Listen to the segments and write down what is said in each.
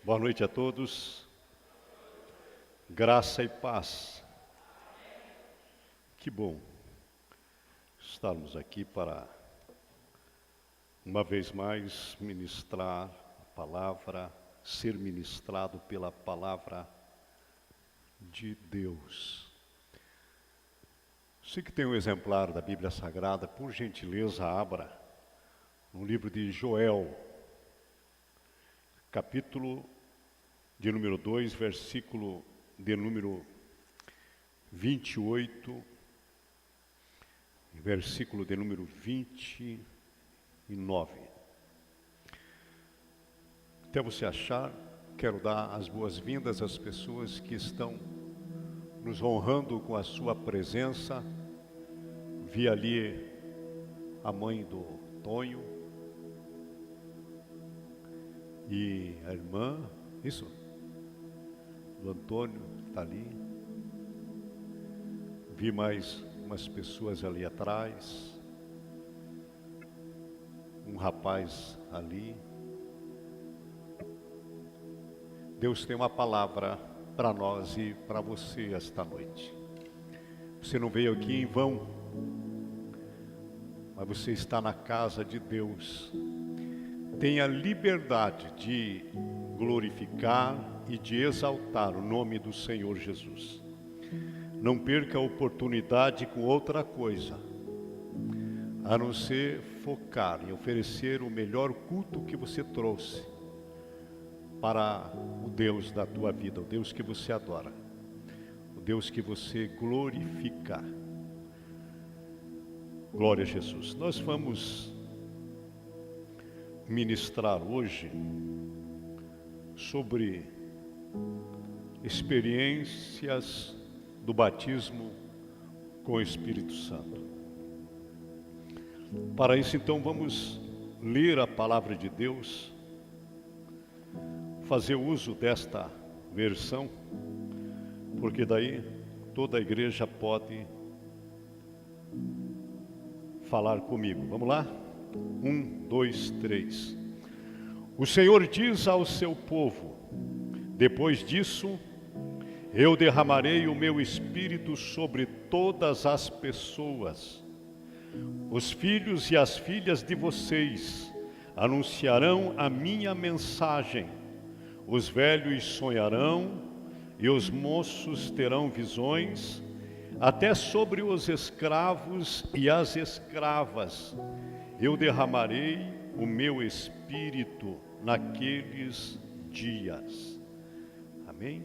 Boa noite a todos. Graça e paz. Que bom estarmos aqui para, uma vez mais, ministrar a palavra, ser ministrado pela palavra de Deus. Você que tem um exemplar da Bíblia Sagrada, por gentileza, abra no livro de Joel, capítulo de número 2, versículo de número 28, versículo de número 29. Até você achar, quero dar as boas-vindas às pessoas que estão nos honrando com a sua presença. Vi ali a mãe do Tonho e a irmã, isso, do Antônio, está ali. Vi mais umas pessoas ali atrás, um rapaz ali. Deus tem uma palavra para nós e para você esta noite. Você não veio aqui em vão, mas você está na casa de Deus. Tenha liberdade de glorificar e de exaltar o nome do Senhor Jesus. Não perca a oportunidade com outra coisa, a não ser focar em oferecer o melhor culto que você trouxe para o Deus da tua vida, o Deus que você adora, o Deus que você glorifica. Glória a Jesus. Nós vamos ministrar hoje sobre experiências do batismo com o Espírito Santo. Para isso, então, vamos ler a palavra de Deus, fazer uso desta versão, porque daí toda a igreja pode falar comigo. Vamos lá? 1, 2, 3. O Senhor diz ao seu povo: depois disso, eu derramarei o meu espírito sobre todas as pessoas. Os filhos e as filhas de vocês anunciarão a minha mensagem. Os velhos sonharão e os moços terão visões. Até sobre os escravos e as escravas eu derramarei o meu espírito naqueles dias. Amém?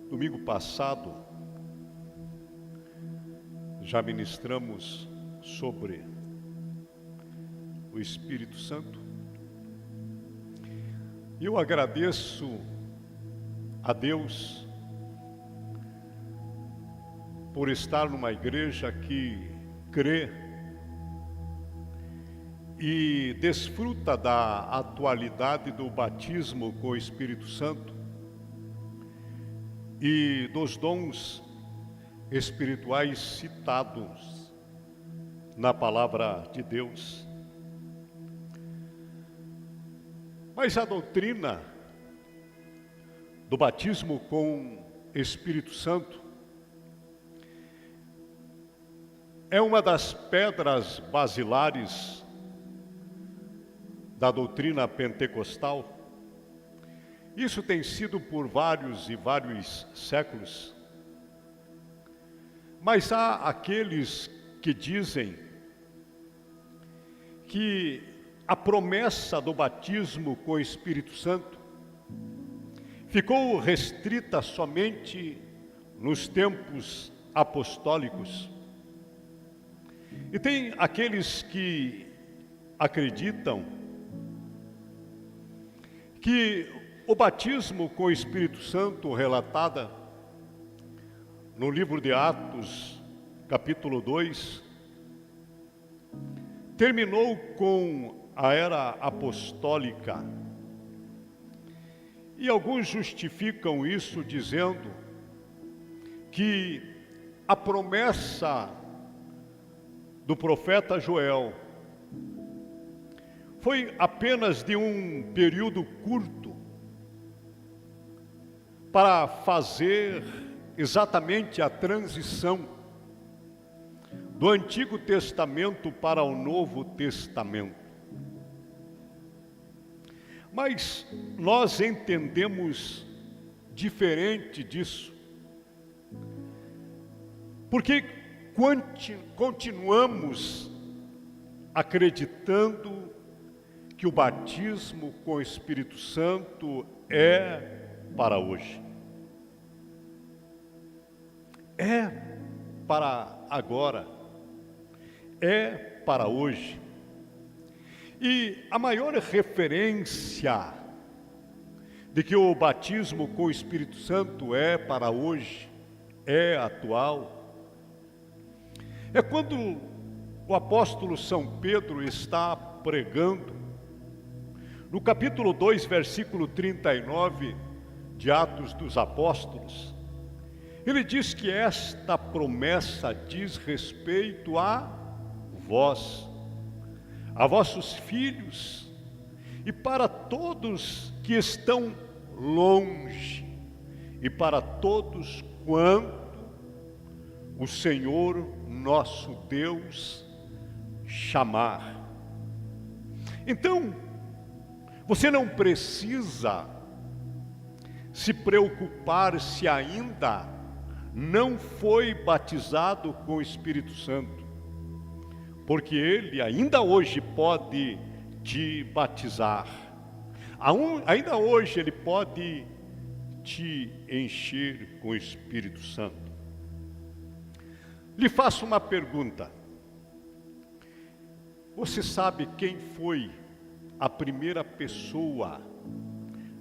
Domingo passado, já ministramos sobre o Espírito Santo. E eu agradeço a Deus por estar numa igreja que crê e desfruta da atualidade do batismo com o Espírito Santo e dos dons espirituais citados na palavra de Deus. Mas a doutrina do batismo com Espírito Santo é uma das pedras basilares da doutrina pentecostal. Isso tem sido por vários e vários séculos. Mas há aqueles que dizem que a promessa do batismo com o Espírito Santo ficou restrita somente nos tempos apostólicos. E tem aqueles que acreditam que o batismo com o Espírito Santo, relatada no livro de Atos, capítulo 2, terminou com a era apostólica. E alguns justificam isso dizendo que a promessa do profeta Joel foi apenas de um período curto para fazer exatamente a transição do Antigo Testamento para o Novo Testamento. Mas nós entendemos diferente disso, porque continuamos acreditando que o batismo com o Espírito Santo é para hoje. É para agora. É para hoje. E a maior referência de que o batismo com o Espírito Santo é para hoje, é atual, é quando o apóstolo São Pedro está pregando, no capítulo 2, versículo 39 de Atos dos Apóstolos, ele diz que esta promessa diz respeito a vós, a vossos filhos, e para todos que estão longe, e para todos quanto o Senhor nosso Deus chamar. Então, você não precisa se preocupar se ainda não foi batizado com o Espírito Santo, porque Ele ainda hoje pode te batizar, ainda hoje Ele pode te encher com o Espírito Santo. Lhe faço uma pergunta: você sabe quem foi a primeira pessoa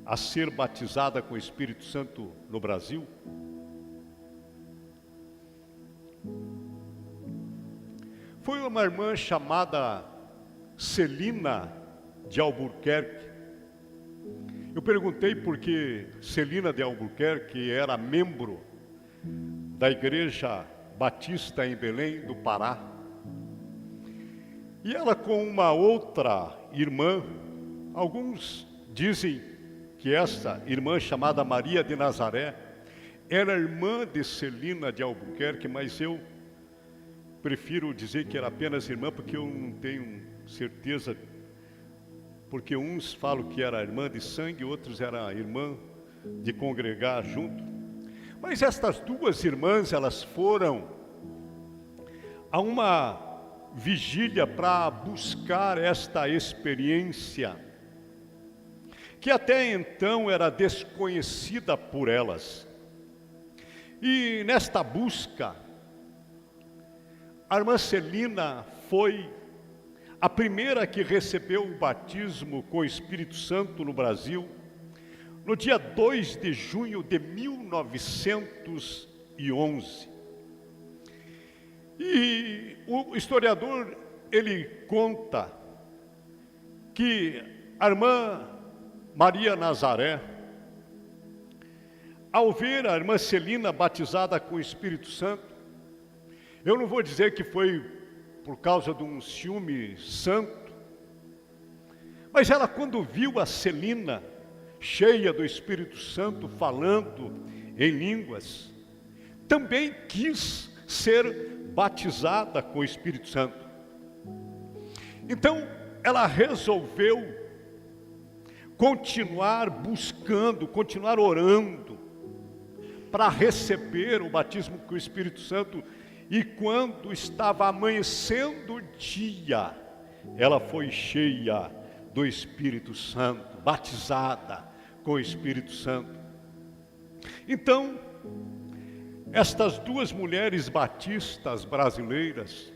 a ser batizada com o Espírito Santo no Brasil? Foi uma irmã chamada Celina de Albuquerque. Eu perguntei porque Celina de Albuquerque era membro da Igreja Batista em Belém do Pará. E ela com uma outra irmã, alguns dizem que essa irmã chamada Maria de Nazaré era irmã de Celina de Albuquerque, mas eu prefiro dizer que era apenas irmã, porque eu não tenho certeza, porque uns falam que era irmã de sangue, outros era irmã de congregar junto. Mas estas duas irmãs, elas foram a uma vigília para buscar esta experiência, que até então era desconhecida por elas. E nesta busca, a irmã Celina foi a primeira que recebeu o batismo com o Espírito Santo no Brasil, no dia 2 de junho de 1911. E o historiador, ele conta que a irmã Maria Nazaré, ao ver a irmã Celina batizada com o Espírito Santo, eu não vou dizer que foi por causa de um ciúme santo, mas ela, quando viu a Celina cheia do Espírito Santo, falando em línguas, também quis ser batizada com o Espírito Santo. Então, ela resolveu continuar buscando, continuar orando, para receber o batismo com o Espírito Santo. E quando estava amanhecendo o dia, ela foi cheia do Espírito Santo, batizada com o Espírito Santo. Então, estas duas mulheres batistas brasileiras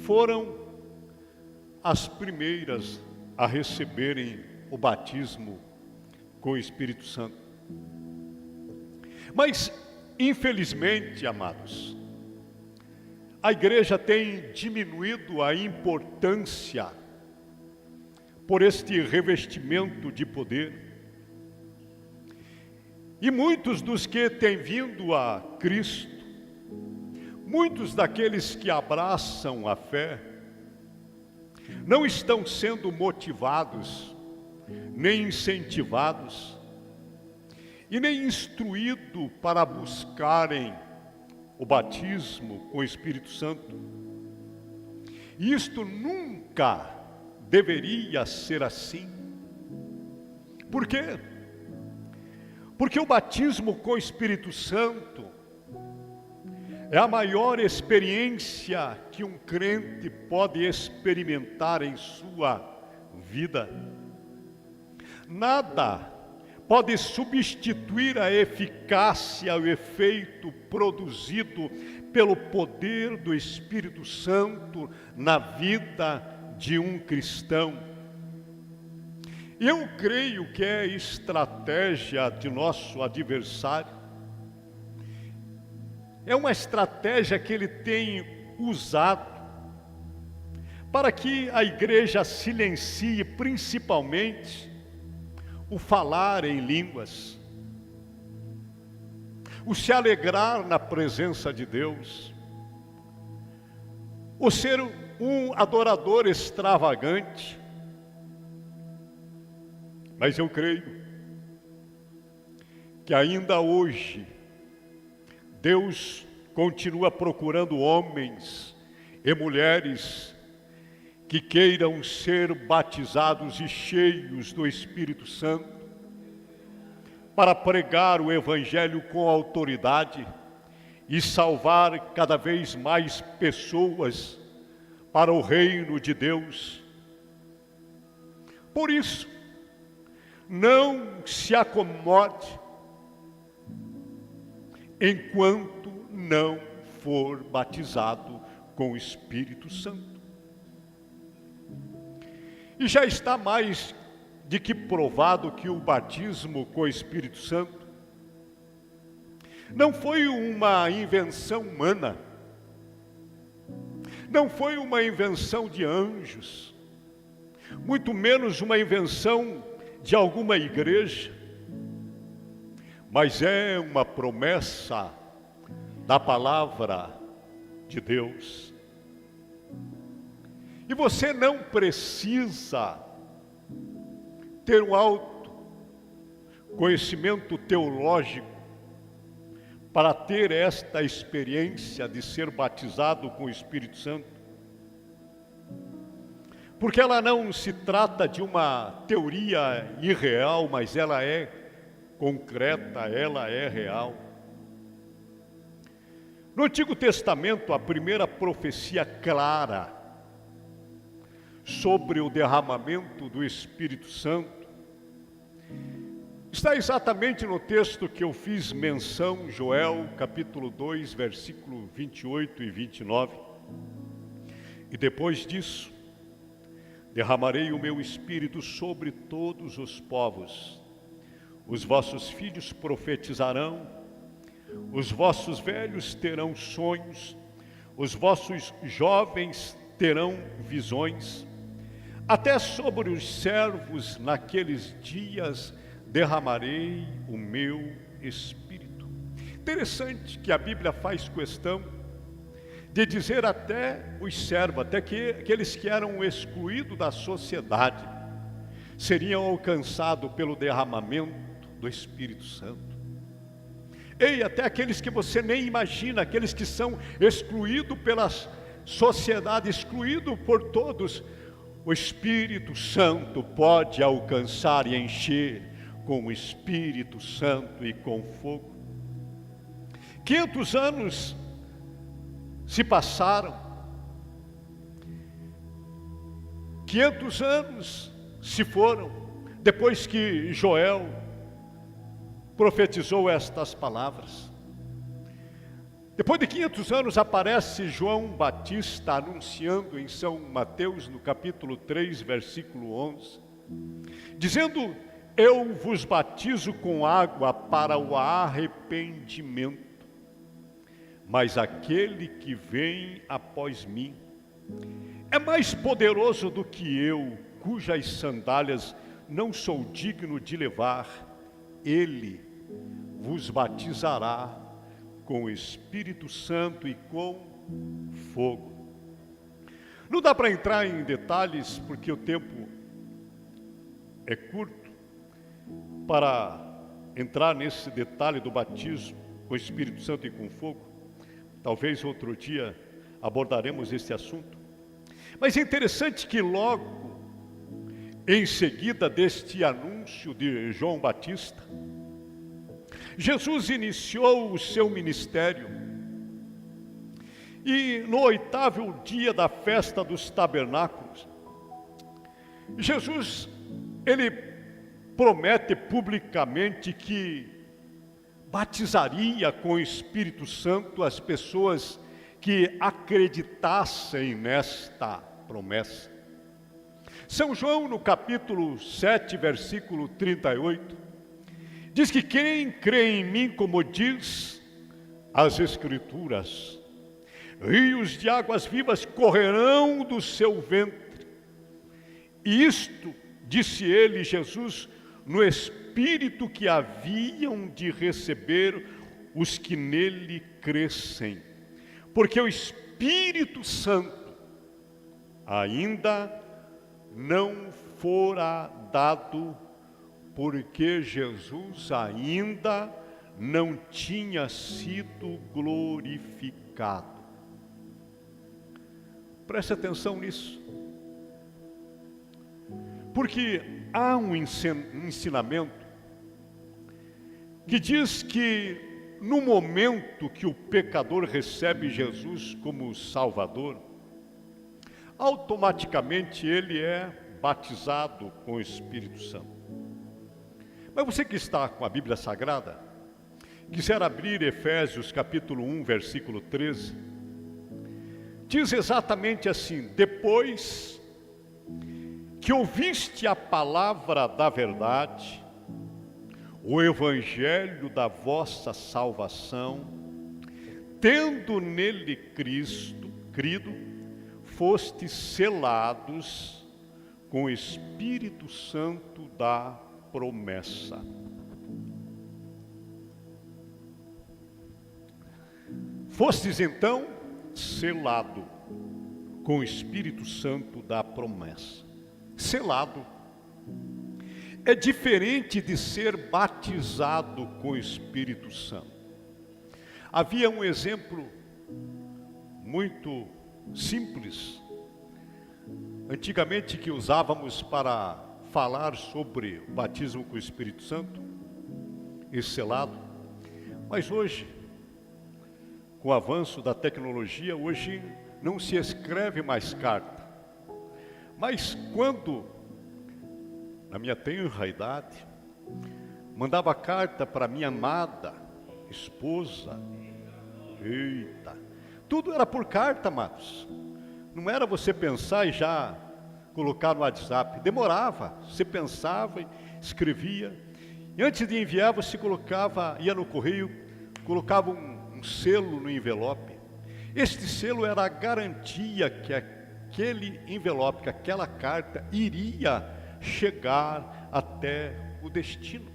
foram as primeiras a receberem o batismo com o Espírito Santo. Mas, infelizmente, amados, a igreja tem diminuído a importância por este revestimento de poder. E muitos dos que têm vindo a Cristo, muitos daqueles que abraçam a fé não estão sendo motivados, nem incentivados, e nem instruídos para buscarem o batismo com o Espírito Santo. Isto nunca deveria ser assim. Por quê? Porque o batismo com o Espírito Santo é a maior experiência que um crente pode experimentar em sua vida. Nada pode substituir a eficácia, o efeito produzido pelo poder do Espírito Santo na vida de um cristão. Eu creio que é estratégia de nosso adversário. É uma estratégia que ele tem usado para que a igreja silencie principalmente o falar em línguas, o se alegrar na presença de Deus, o ser um adorador extravagante. Mas eu creio que ainda hoje Deus continua procurando homens e mulheres que queiram ser batizados e cheios do Espírito Santo para pregar o Evangelho com autoridade e salvar cada vez mais pessoas para o reino de Deus. Por isso, não se acomode enquanto não for batizado com o Espírito Santo. E já está mais de que provado que o batismo com o Espírito Santo não foi uma invenção humana, não foi uma invenção de anjos, muito menos uma invenção de alguma igreja, mas é uma promessa da palavra de Deus. E você não precisa ter um alto conhecimento teológico para ter esta experiência de ser batizado com o Espírito Santo. Porque ela não se trata de uma teoria irreal, mas ela é concreta, ela é real. No Antigo Testamento, a primeira profecia clara sobre o derramamento do Espírito Santo está exatamente no texto que eu fiz menção, Joel, capítulo 2, versículo 28 e 29. E depois disso, derramarei o meu Espírito sobre todos os povos. Os vossos filhos profetizarão, os vossos velhos terão sonhos, os vossos jovens terão visões. Até sobre os servos naqueles dias derramarei o meu Espírito. Interessante que a Bíblia faz questão de dizer até os servos, até que aqueles que eram excluídos da sociedade, seriam alcançados pelo derramamento do Espírito Santo. Ei, até aqueles que você nem imagina, aqueles que são excluídos pela sociedade, excluídos por todos, o Espírito Santo pode alcançar e encher com o Espírito Santo e com fogo. 500 anos se passaram, 500 anos se foram, depois que Joel profetizou estas palavras. Depois de 500 anos aparece João Batista anunciando em São Mateus, no capítulo 3, versículo 11, dizendo: eu vos batizo com água para o arrependimento, mas aquele que vem após mim é mais poderoso do que eu, cujas sandálias não sou digno de levar. Ele vos batizará com o Espírito Santo e com fogo. Não dá para entrar em detalhes, porque o tempo é curto, para entrar nesse detalhe do batismo com o Espírito Santo e com fogo. Talvez outro dia abordaremos esse assunto. Mas é interessante que logo em seguida deste anúncio de João Batista, Jesus iniciou o seu ministério. E no 8º dia da festa dos tabernáculos, Jesus, ele promete publicamente que batizaria com o Espírito Santo as pessoas que acreditassem nesta promessa. São João, no capítulo 7, versículo 38, diz que quem crê em mim, como diz as Escrituras, rios de águas vivas correrão do seu ventre. E isto, disse ele, Jesus, no Espírito que haviam de receber os que nele crescem. Porque o Espírito Santo ainda não fora dado, porque Jesus ainda não tinha sido glorificado. Preste atenção nisso. Porque há um ensinamento que diz que no momento que o pecador recebe Jesus como Salvador, automaticamente ele é batizado com o Espírito Santo. Mas você que está com a Bíblia Sagrada, quiser abrir Efésios capítulo 1, versículo 13, diz exatamente assim: depois que ouviste a palavra da verdade, o evangelho da vossa salvação, tendo nele crido, fostes selados com o Espírito Santo da promessa. Fostes então selado com o Espírito Santo da promessa. Selado é diferente de ser batizado com o Espírito Santo. Havia um exemplo muito simples, antigamente, que usávamos para falar sobre o batismo com o Espírito Santo e selado. Mas hoje, com o avanço da tecnologia, hoje não se escreve mais carta. Mas quando, na minha tenra idade, mandava carta para minha amada esposa, eita, tudo era por carta, amados. Não era você pensar e já colocar no WhatsApp. Demorava, você pensava, escrevia. E antes de enviar, você colocava, ia no correio, colocava um selo no envelope. Este selo era a garantia que aquele envelope, que aquela carta iria chegar até o destino.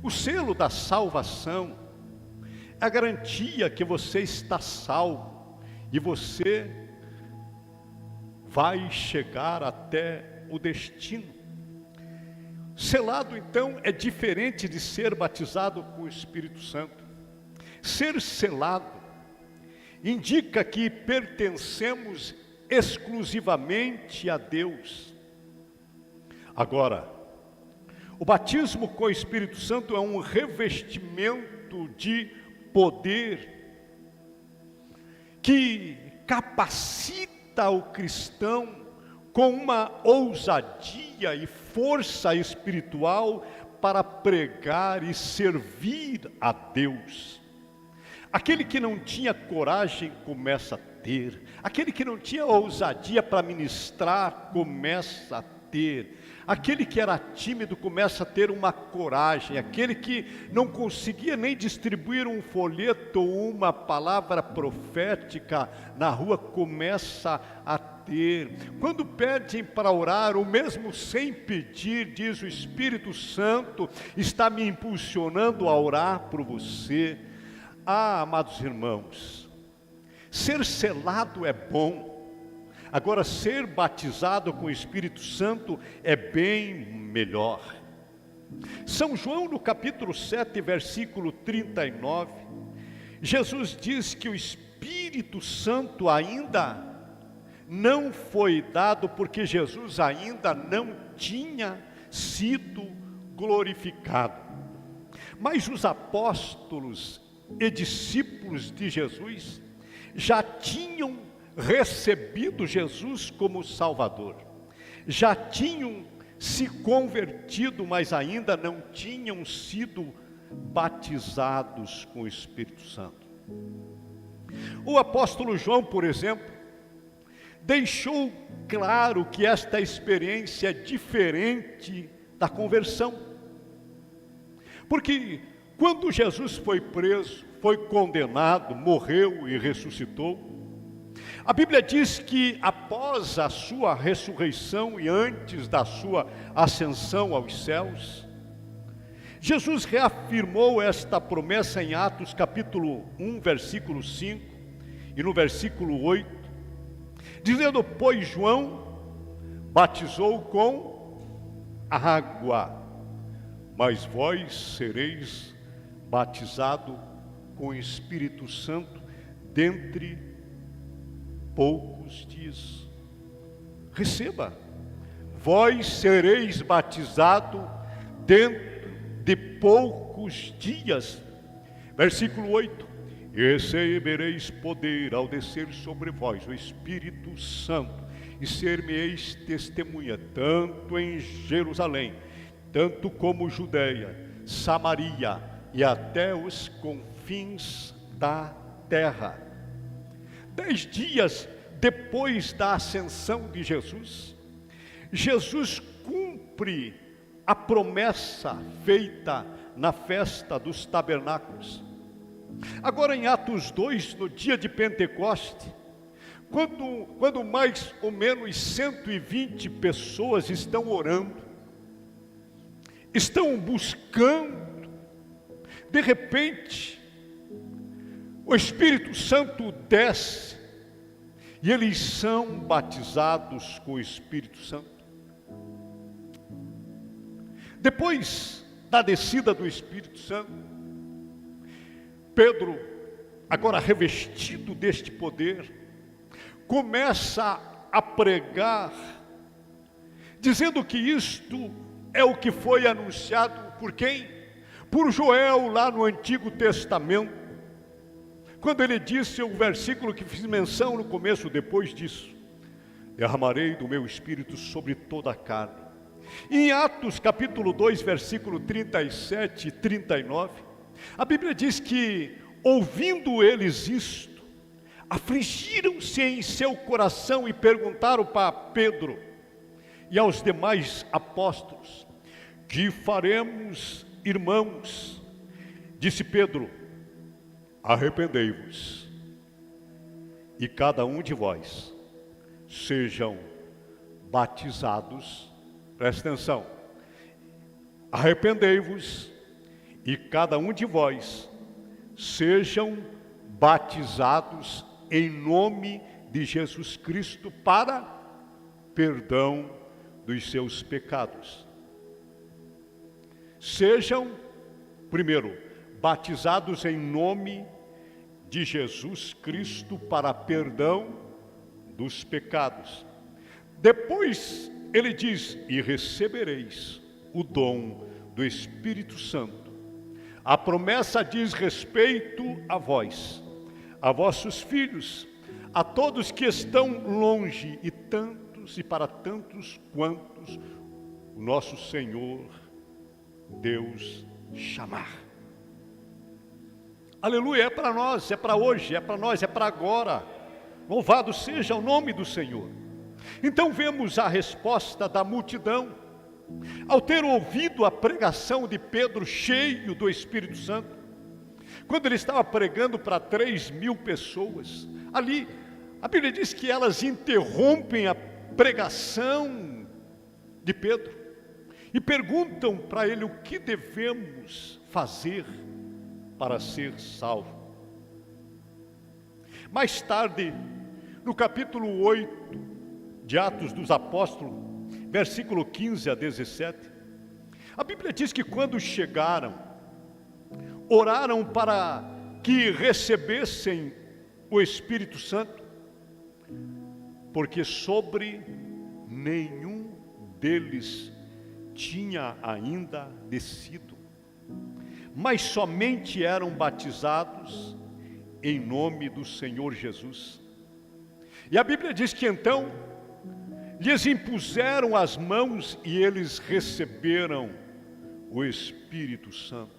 O selo da salvação é a garantia que você está salvo e você vai chegar até o destino. Selado, então, é diferente de ser batizado com o Espírito Santo. Ser selado indica que pertencemos exclusivamente a Deus. Agora, o batismo com o Espírito Santo é um revestimento de poder que capacita o cristão com uma ousadia e força espiritual para pregar e servir a Deus. Aquele que não tinha coragem começa a ter, aquele que não tinha ousadia para ministrar começa a ter, aquele que era tímido começa a ter uma coragem, aquele que não conseguia nem distribuir um folheto ou uma palavra profética na rua começa a ter. Quando pedem para orar, ou mesmo sem pedir, diz: o Espírito Santo está me impulsionando a orar por você. Amados irmãos, ser selado é bom, agora ser batizado com o Espírito Santo é bem melhor. São João, no capítulo 7, versículo 39, Jesus diz que o Espírito Santo ainda não foi dado, porque Jesus ainda não tinha sido glorificado. Mas os apóstolos e discípulos de Jesus já tinham recebido Jesus como Salvador, já tinham se convertido, mas ainda não tinham sido batizados com o Espírito Santo. O apóstolo João, por exemplo, deixou claro que esta experiência é diferente da conversão. Porque quando Jesus foi preso, foi condenado, morreu e ressuscitou, a Bíblia diz que após a sua ressurreição e antes da sua ascensão aos céus, Jesus reafirmou esta promessa em Atos capítulo 1, versículo 5 e no versículo 8, dizendo: pois João batizou com água, mas vós sereis batizado com o Espírito Santo dentre poucos dias. Receba, vós sereis batizado dentro de poucos dias. Versículo 8: recebereis poder ao descer sobre vós o Espírito Santo, e ser-me-eis testemunha, tanto em Jerusalém, tanto como Judeia, Samaria e até os confins da terra. 10 dias depois da ascensão de Jesus, Jesus cumpre a promessa feita na festa dos tabernáculos. Agora em Atos 2, no dia de Pentecoste, quando mais ou menos 120 pessoas estão orando, estão buscando, de repente, o Espírito Santo desce e eles são batizados com o Espírito Santo. Depois da descida do Espírito Santo, Pedro, agora revestido deste poder, começa a pregar, dizendo que isto é o que foi anunciado por quem? Por Joel lá no Antigo Testamento, quando ele disse o versículo que fiz menção no começo: depois disso, derramarei do meu Espírito sobre toda a carne. E em Atos capítulo 2, versículo 37 e 39, a Bíblia diz que, ouvindo eles isto, afligiram-se em seu coração e perguntaram para Pedro e aos demais apóstolos: que faremos, irmãos? Disse Pedro: arrependei-vos, e cada um de vós sejam batizados. Presta atenção: arrependei-vos, e cada um de vós sejam batizados em nome de Jesus Cristo para perdão dos seus pecados. Sejam, primeiro, batizados em nome de Jesus Cristo para perdão dos pecados. Depois ele diz: e recebereis o dom do Espírito Santo. A promessa diz respeito a vós, a vossos filhos, a todos que estão longe, e tantos e para tantos quantos o nosso Senhor Deus chamar. Aleluia, é para nós, é para hoje, é para nós, é para agora. Louvado seja o nome do Senhor. Então vemos a resposta da multidão, ao ter ouvido a pregação de Pedro, cheio do Espírito Santo, quando ele estava pregando para 3.000 pessoas. Ali, a Bíblia diz que elas interrompem a pregação de Pedro e perguntam para ele: o que devemos fazer para ser salvo? Mais tarde, no capítulo 8 de Atos dos Apóstolos, versículo 15 a 17, a Bíblia diz que quando chegaram, oraram para que recebessem o Espírito Santo, porque sobre nenhum deles tinha ainda descido, mas somente eram batizados em nome do Senhor Jesus. E a Bíblia diz que então lhes impuseram as mãos e eles receberam o Espírito Santo.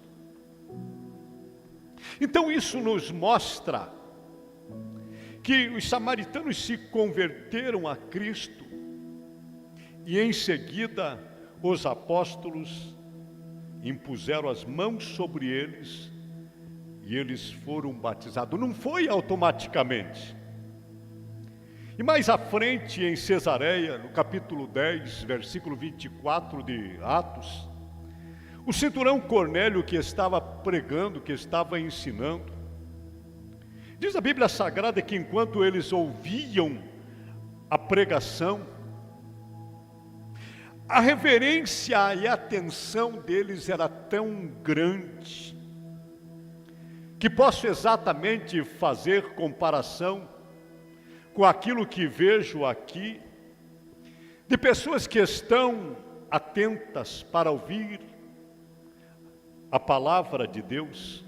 Então isso nos mostra que os samaritanos se converteram a Cristo e em seguida os apóstolos impuseram as mãos sobre eles e eles foram batizados. Não foi automaticamente. E mais à frente, em Cesareia, no capítulo 10, versículo 24 de Atos, o centurião Cornélio, que estava pregando, que estava ensinando, diz a Bíblia Sagrada que enquanto eles ouviam a pregação, a reverência e a atenção deles era tão grande, que posso exatamente fazer comparação com aquilo que vejo aqui, de pessoas que estão atentas para ouvir a palavra de Deus.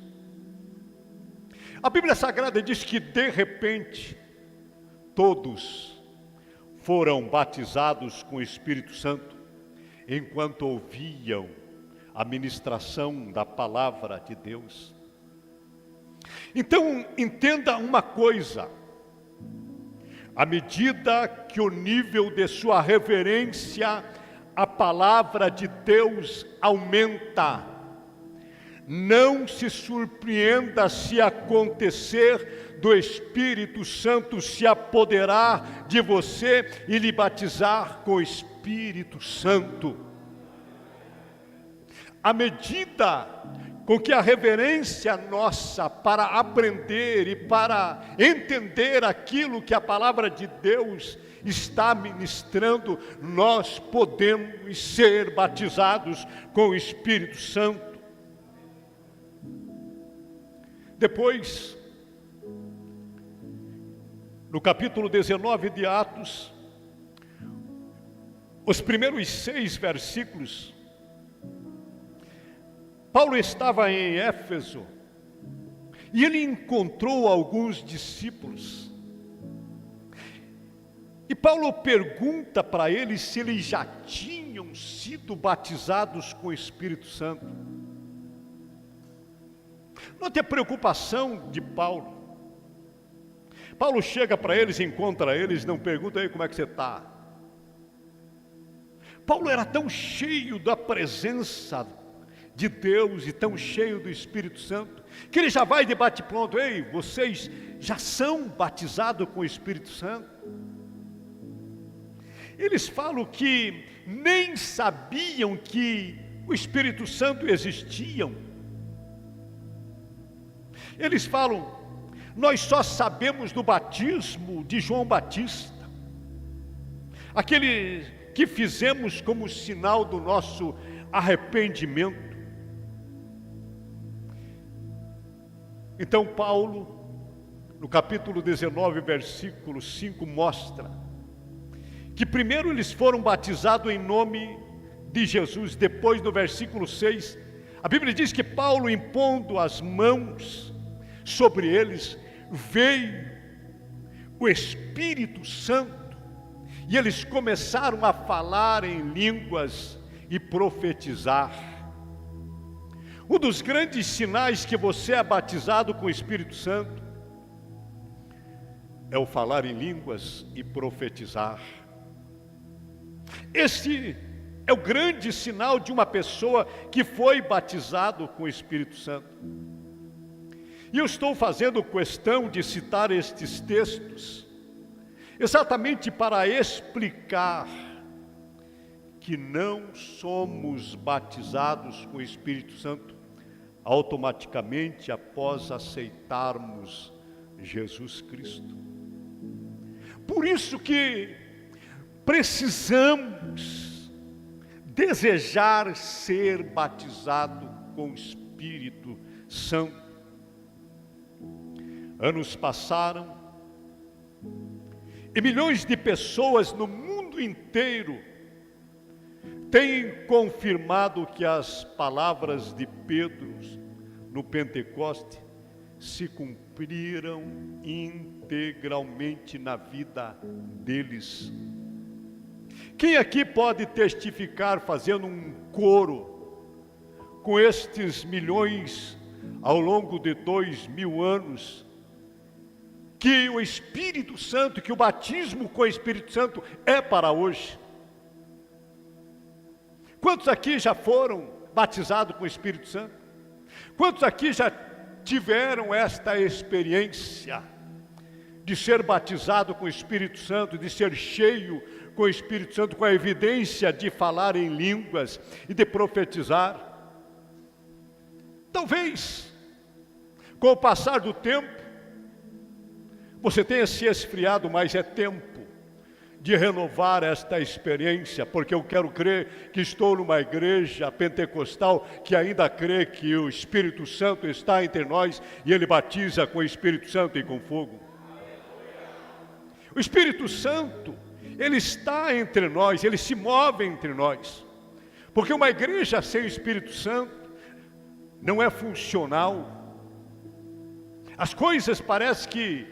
A Bíblia Sagrada diz que de repente todos foram batizados com o Espírito Santo enquanto ouviam a ministração da palavra de Deus. Então entenda uma coisa: à medida que o nível de sua reverência à palavra de Deus aumenta, não se surpreenda se acontecer do Espírito Santo se apoderar de você e lhe batizar com o Espírito Santo. À medida com que a reverência nossa para aprender e para entender aquilo que a palavra de Deus está ministrando, nós podemos ser batizados com o Espírito Santo. Depois, no capítulo 19 de Atos, os primeiros 6 versículos, Paulo estava em Éfeso e ele encontrou alguns discípulos. E Paulo pergunta para eles se eles já tinham sido batizados com o Espírito Santo. Note a preocupação de Paulo. Paulo chega para eles, encontra eles, não pergunta aí como é que você está. Paulo era tão cheio da presença de Deus e tão cheio do Espírito Santo, que ele já vai de bate-pronto: ei, vocês já são batizados com o Espírito Santo? Eles falam que nem sabiam que o Espírito Santo existia. Eles falam: nós só sabemos do batismo de João Batista, aquele que fizemos como sinal do nosso arrependimento. Então Paulo, no capítulo 19, versículo 5, mostra que primeiro eles foram batizados em nome de Jesus. Depois, no versículo 6, a Bíblia diz que Paulo, impondo as mãos sobre eles, veio o Espírito Santo e eles começaram a falar em línguas e profetizar. Um dos grandes sinais que você é batizado com o Espírito Santo é o falar em línguas e profetizar. Esse é o grande sinal de uma pessoa que foi batizado com o Espírito Santo. E eu estou fazendo questão de citar estes textos exatamente para explicar que não somos batizados com o Espírito Santo automaticamente após aceitarmos Jesus Cristo. Por isso que precisamos desejar ser batizado com o Espírito Santo. Anos passaram e milhões de pessoas no mundo inteiro têm confirmado que as palavras de Pedro no Pentecoste se cumpriram integralmente na vida deles. Quem aqui pode testificar, fazendo um coro com estes milhões ao longo de 2000 anos, que o Espírito Santo, que o batismo com o Espírito Santo é para hoje? Quantos aqui já foram batizados com o Espírito Santo? Quantos aqui já tiveram esta experiência de ser batizado com o Espírito Santo, de ser cheio com o Espírito Santo, com a evidência de falar em línguas e de profetizar? Talvez, com o passar do tempo, você tenha se esfriado, mas é tempo de renovar esta experiência, porque eu quero crer que estou numa igreja pentecostal que ainda crê que o Espírito Santo está entre nós e Ele batiza com o Espírito Santo e com fogo. O Espírito Santo, Ele está entre nós, Ele se move entre nós, porque uma igreja sem o Espírito Santo não é funcional. As coisas parecem que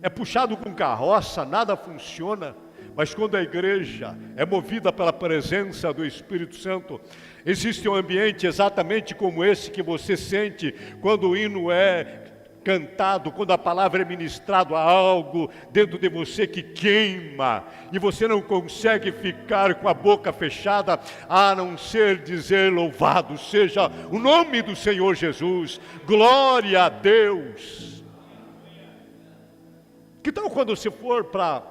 é puxado com carroça, nada funciona. Mas quando a igreja é movida pela presença do Espírito Santo, existe um ambiente exatamente como esse que você sente quando o hino é cantado, quando a palavra é ministrada, há algo dentro de você que queima, e você não consegue ficar com a boca fechada, a não ser dizer: louvado seja o nome do Senhor Jesus, glória a Deus. Que tal quando você for para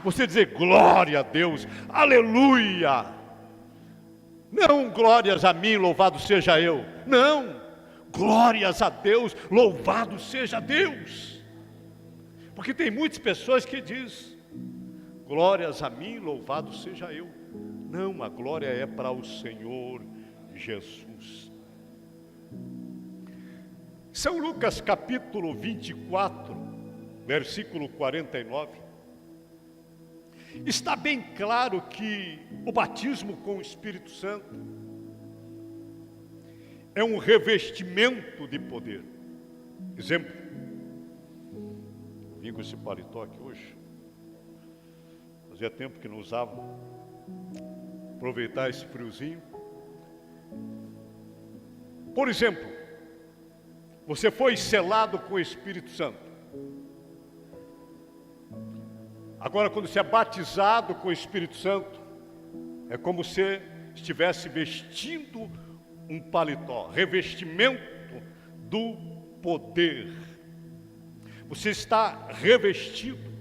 você dizer glória a Deus, aleluia? Não glórias a mim, louvado seja eu. Não, glórias a Deus, louvado seja Deus. Porque tem muitas pessoas que dizem glórias a mim, louvado seja eu. Não, a glória é para o Senhor Jesus. São Lucas capítulo 24, versículo 49. Está bem claro que o batismo com o Espírito Santo é um revestimento de poder. Exemplo, vim com esse paletó aqui hoje, fazia tempo que não usava, aproveitar esse friozinho. Por exemplo, você foi selado com o Espírito Santo. Agora, quando você é batizado com o Espírito Santo, é como se estivesse vestindo um paletó, revestimento do poder. Você está revestido.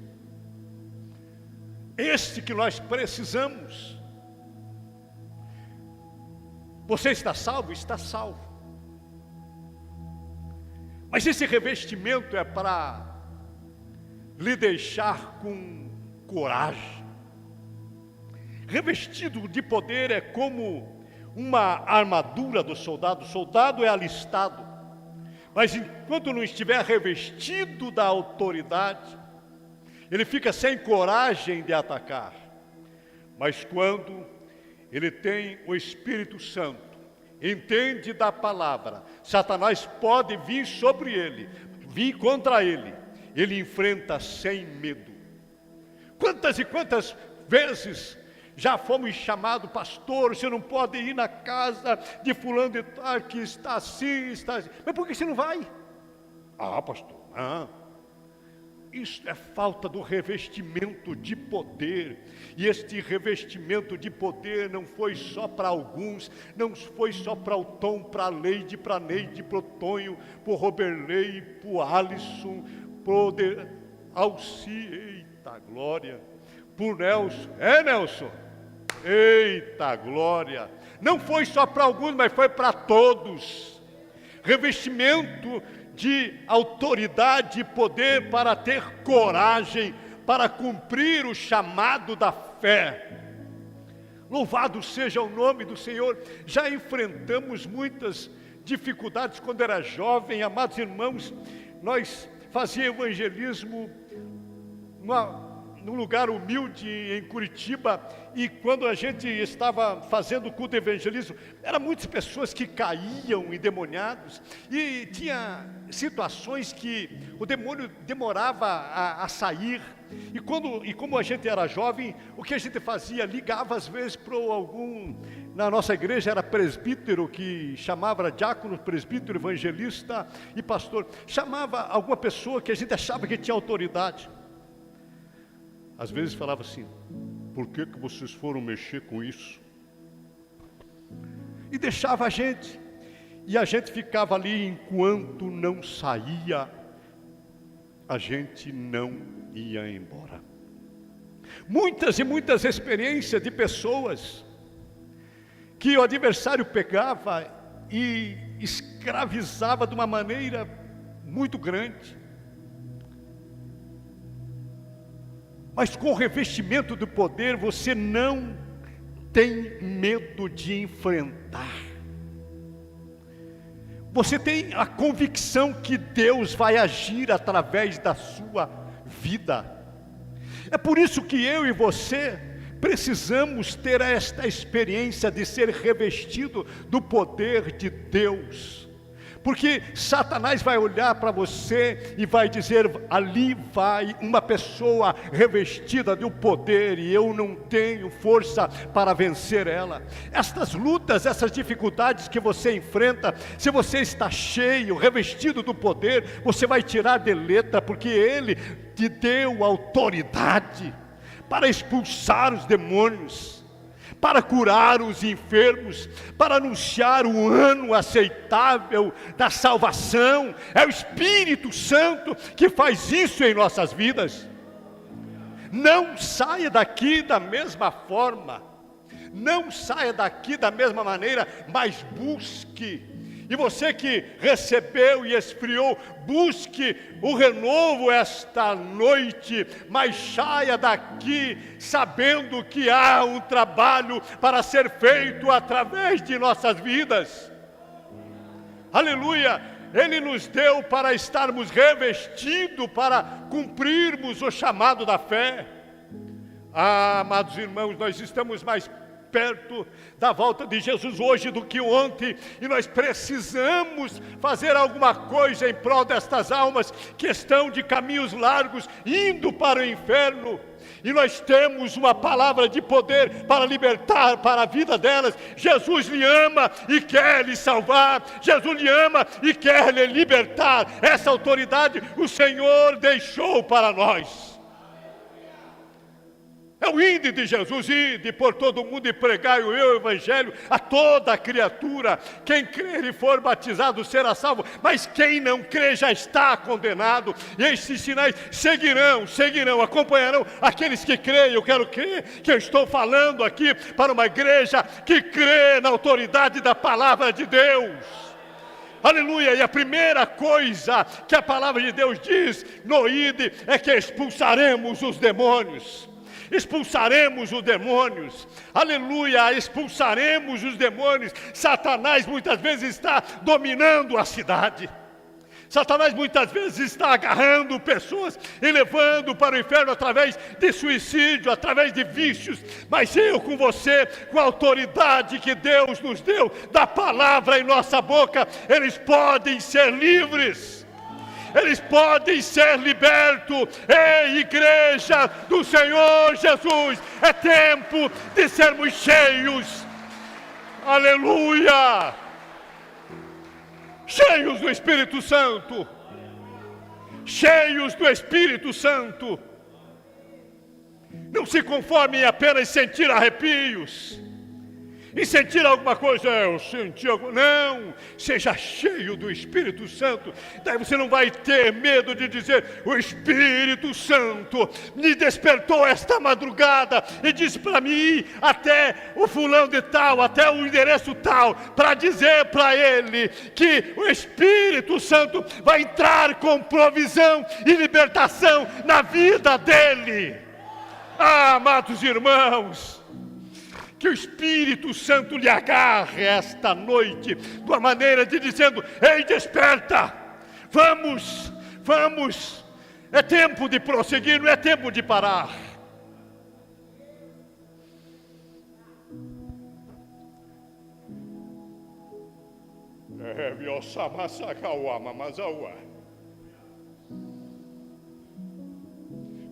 Este que nós precisamos. Você está salvo? Está salvo. Mas esse revestimento é para lhe deixar com coragem. Revestido de poder é como uma armadura do soldado. O soldado é alistado, mas enquanto não estiver revestido da autoridade, ele fica sem coragem de atacar. Mas quando ele tem o Espírito Santo, entende da palavra, Satanás pode vir sobre ele, vir contra ele, ele enfrenta sem medo. Quantas e quantas vezes já fomos chamados: pastor, você não pode ir na casa de fulano de tal que está assim, está assim. Mas por que você não vai? Ah, pastor, isso é falta do revestimento de poder. E este revestimento de poder não foi só para alguns, não foi só para o Tom, para a Leide, para a Neide, para o Tonho, para o Roberley, para o Alisson, para o Alci, eita glória, para o Nelson, Nelson, eita glória, não foi só para alguns, mas foi para todos. Revestimento de autoridade e poder para ter coragem, para cumprir o chamado da fé. Louvado seja o nome do Senhor. Já enfrentamos muitas dificuldades quando era jovem, amados irmãos. Nós fazíamos evangelismo num lugar humilde em Curitiba, e quando a gente estava fazendo o culto de evangelismo, eram muitas pessoas que caíam endemoniados, e tinha situações que o demônio demorava a sair, e como a gente era jovem, o que a gente fazia? Ligava às vezes para algum, na nossa igreja era presbítero, que chamava diácono, presbítero, evangelista e pastor, chamava alguma pessoa que a gente achava que tinha autoridade. Às vezes falava assim: por que vocês foram mexer com isso? E deixava a gente, e a gente ficava ali. Enquanto não saía, a gente não ia embora. Muitas e muitas experiências de pessoas que o adversário pegava e escravizava de uma maneira muito grande. Mas com o revestimento do poder, você não tem medo de enfrentar. Você tem a convicção que Deus vai agir através da sua vida. É por isso que eu e você precisamos ter esta experiência de ser revestido do poder de Deus. Porque Satanás vai olhar para você e vai dizer: ali vai uma pessoa revestida do poder, e eu não tenho força para vencer ela. Estas lutas, essas dificuldades que você enfrenta, se você está cheio, revestido do poder, você vai tirar de letra, porque Ele te deu autoridade para expulsar os demônios, para curar os enfermos, para anunciar o ano aceitável da salvação. É o Espírito Santo que faz isso em nossas vidas. Não saia daqui da mesma forma, não saia daqui da mesma maneira, mas busque. E você que recebeu e esfriou, busque o renovo esta noite, mas saia daqui sabendo que há um trabalho para ser feito através de nossas vidas. Aleluia! Ele nos deu para estarmos revestidos, para cumprirmos o chamado da fé. Ah, amados irmãos, nós estamos mais perto da volta de Jesus hoje do que ontem, e nós precisamos fazer alguma coisa em prol destas almas que estão de caminhos largos, indo para o inferno, e nós temos uma palavra de poder para libertar para a vida delas. Jesus lhe ama e quer lhe salvar, Jesus lhe ama e quer lhe libertar. Essa autoridade o Senhor deixou para nós. É o ide de Jesus, ide por todo o mundo e pregai o evangelho a toda criatura. Quem crer e for batizado será salvo, mas quem não crê já está condenado. E esses sinais seguirão, acompanharão aqueles que creem. Eu quero crer que eu estou falando aqui para uma igreja que crê na autoridade da palavra de Deus. Aleluia! E a primeira coisa que a palavra de Deus diz no ide é que expulsaremos os demônios. Expulsaremos os demônios, aleluia, expulsaremos os demônios. Satanás muitas vezes está dominando a cidade. Satanás muitas vezes está agarrando pessoas e levando para o inferno através de suicídio, através de vícios. Mas eu com você, com a autoridade que Deus nos deu, da palavra em nossa boca, eles podem ser livres. Eles podem ser libertos. Ei, igreja do Senhor Jesus, é tempo de sermos cheios, aleluia, cheios do Espírito Santo, cheios do Espírito Santo. Não se conformem em apenas sentir arrepios, e sentir alguma coisa, eu senti algo. Não, seja cheio do Espírito Santo. Daí você não vai ter medo de dizer: o Espírito Santo me despertou esta madrugada e disse para mim ir até o fulano de tal, até o endereço tal, para dizer para ele que o Espírito Santo vai entrar com provisão e libertação na vida dele. Ah, amados irmãos, que o Espírito Santo lhe agarre esta noite, de uma maneira de dizendo: ei, desperta, vamos, vamos, é tempo de prosseguir, não é tempo de parar.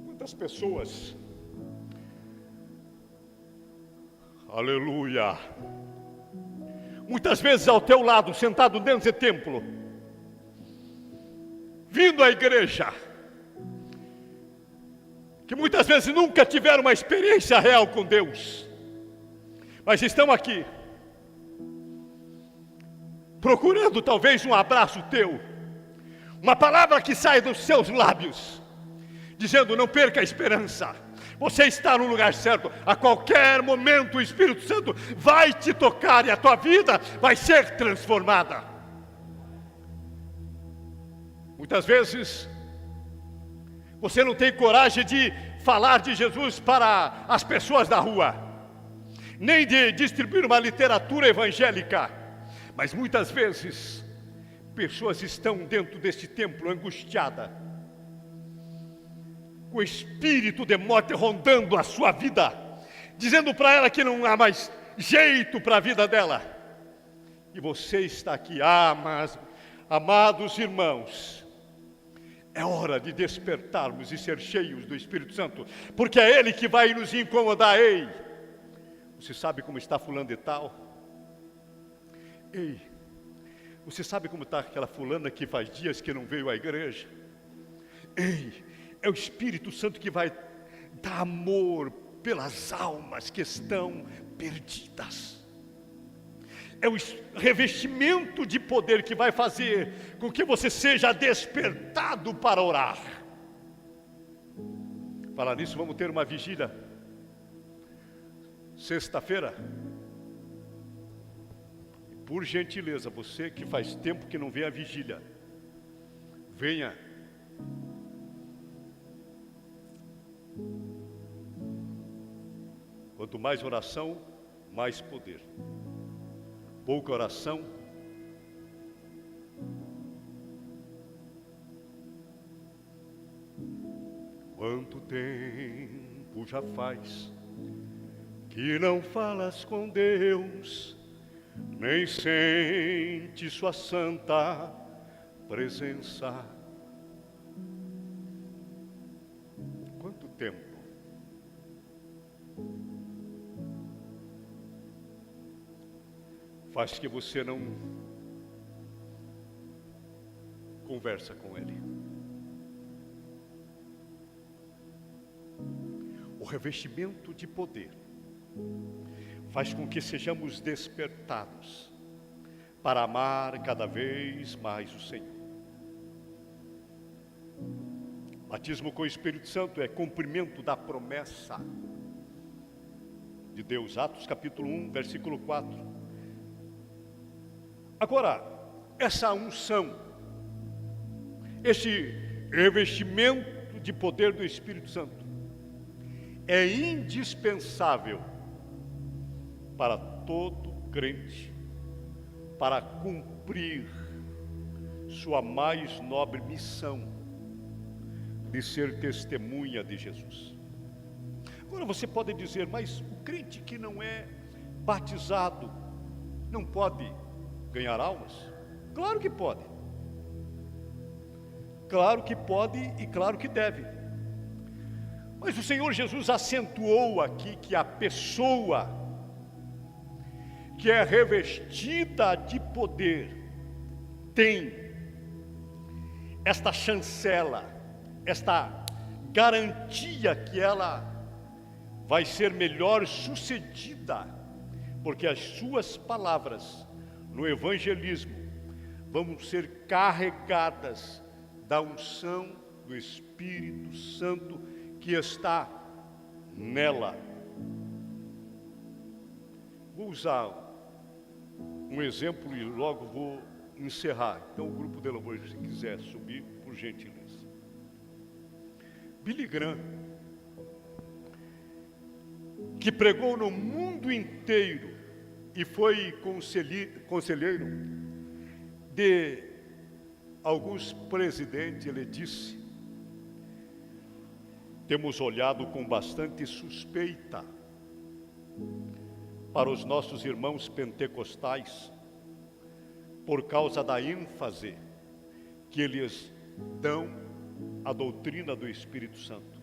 Quantas pessoas, aleluia, muitas vezes ao teu lado, sentado dentro do templo, vindo à igreja, que muitas vezes nunca tiveram uma experiência real com Deus, mas estão aqui, procurando talvez um abraço teu, uma palavra que sai dos seus lábios, dizendo: não perca a esperança, você está no lugar certo. A qualquer momento o Espírito Santo vai te tocar e a tua vida vai ser transformada. Muitas vezes você não tem coragem de falar de Jesus para as pessoas da rua, nem de distribuir uma literatura evangélica, mas muitas vezes pessoas estão dentro deste templo angustiadas, com o espírito de morte rondando a sua vida, dizendo para ela que não há mais jeito para a vida dela. E você está aqui. Mas, amados irmãos, é hora de despertarmos e ser cheios do Espírito Santo, porque é Ele que vai nos incomodar. Ei, você sabe como está fulano de tal? Ei, você sabe como está aquela fulana que faz dias que não veio à igreja? Ei, é o Espírito Santo que vai dar amor pelas almas que estão perdidas. É o revestimento de poder que vai fazer com que você seja despertado para orar. Falar nisso, vamos ter uma vigília sexta-feira. Por gentileza, você que faz tempo que não vem à vigília, venha. Quanto mais oração, mais poder. Pouca oração, quanto tempo já faz que não falas com Deus, nem sente sua santa presença? Quanto tempo? Faz que você não conversa com Ele. O revestimento de poder faz com que sejamos despertados para amar cada vez mais o Senhor. Batismo com o Espírito Santo é cumprimento da promessa de Deus. Atos capítulo 1, versículo 4. Agora, essa unção, esse revestimento de poder do Espírito Santo é indispensável para todo crente, para cumprir sua mais nobre missão de ser testemunha de Jesus. Agora você pode dizer: mas o crente que não é batizado não pode ganhar almas? Claro que pode. Claro que pode e claro que deve. Mas o Senhor Jesus acentuou aqui que a pessoa que é revestida de poder tem esta chancela, esta garantia que ela vai ser melhor sucedida porque as suas palavras no evangelismo vão ser carregadas da unção do Espírito Santo que está nela. Vou usar um exemplo e logo vou encerrar. Então o grupo de louvor, se quiser subir, por gentileza. Billy Graham, que pregou no mundo inteiro e foi conselheiro de alguns presidentes, ele disse: temos olhado com bastante suspeita para os nossos irmãos pentecostais por causa da ênfase que eles dão à doutrina do Espírito Santo.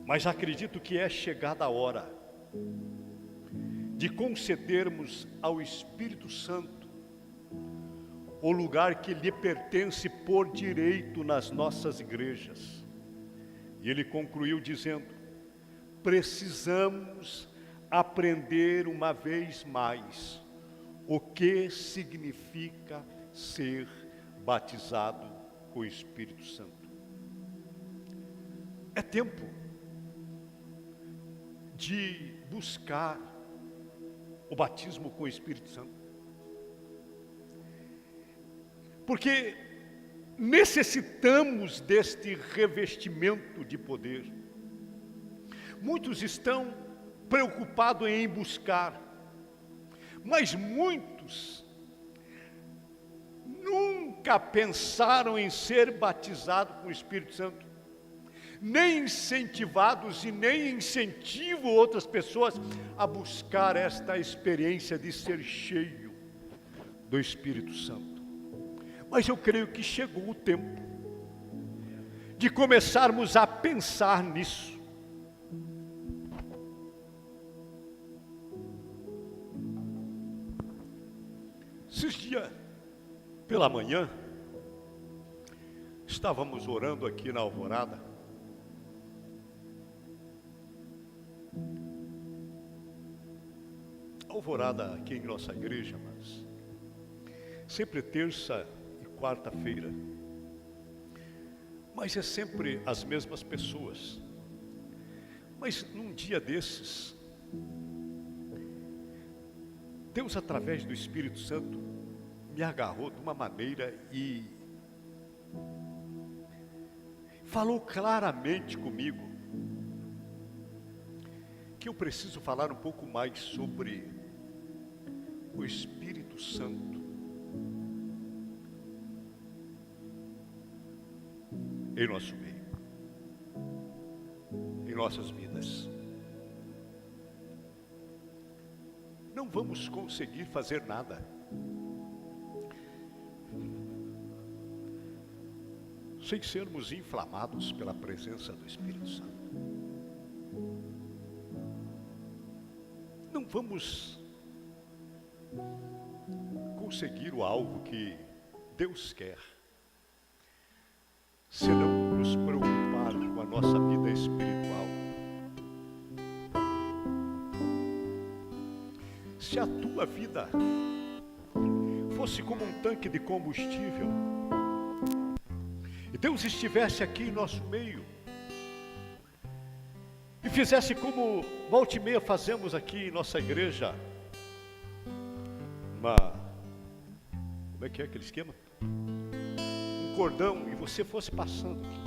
Mas acredito que é chegada a hora de concedermos ao Espírito Santo o lugar que lhe pertence por direito nas nossas igrejas. E ele concluiu dizendo: precisamos aprender uma vez mais o que significa ser batizado com o Espírito Santo. É tempo de buscar o batismo com o Espírito Santo, porque necessitamos deste revestimento de poder. Muitos estão preocupados em buscar, mas muitos nunca pensaram em ser batizados com o Espírito Santo, nem incentivados e nem incentivam outras pessoas a buscar esta experiência de ser cheio do Espírito Santo. Mas eu creio que chegou o tempo de começarmos a pensar nisso. Esses dias, pela manhã, estávamos orando aqui na Alvorada. Alvorada aqui em nossa igreja, mas sempre terça e quarta-feira. Mas é sempre as mesmas pessoas. Mas num dia desses, Deus, através do Espírito Santo, me agarrou de uma maneira e falou claramente comigo que eu preciso falar um pouco mais sobre o Espírito Santo em nosso meio, em nossas vidas. Não vamos conseguir fazer nada sem sermos inflamados pela presença do Espírito Santo. Não vamos conseguir o alvo que Deus quer se não nos preocupar com a nossa vida espiritual. Se a tua vida fosse como um tanque de combustível e Deus estivesse aqui em nosso meio e fizesse como volta e meia fazemos aqui em nossa igreja, como é que é aquele esquema? Um cordão, e você fosse passando aqui,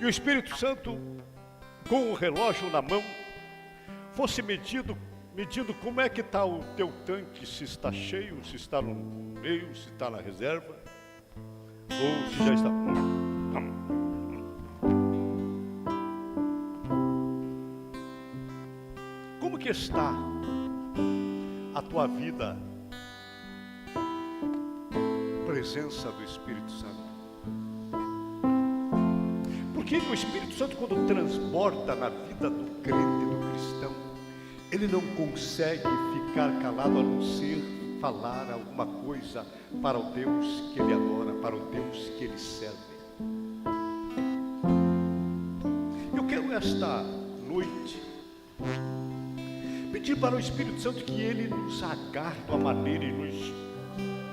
e o Espírito Santo com o relógio na mão fosse medindo como é que está o teu tanque, se está cheio, se está no meio, se está na reserva, ou se já está. Como que está a tua vida? Presença do Espírito Santo. Porque o Espírito Santo, quando transborda na vida do crente, do cristão, ele não consegue ficar calado a não ser falar alguma coisa para o Deus que ele adora, para o Deus que ele serve. Eu quero esta noite Pedir para o Espírito Santo que Ele nos agarre de uma maneira e nos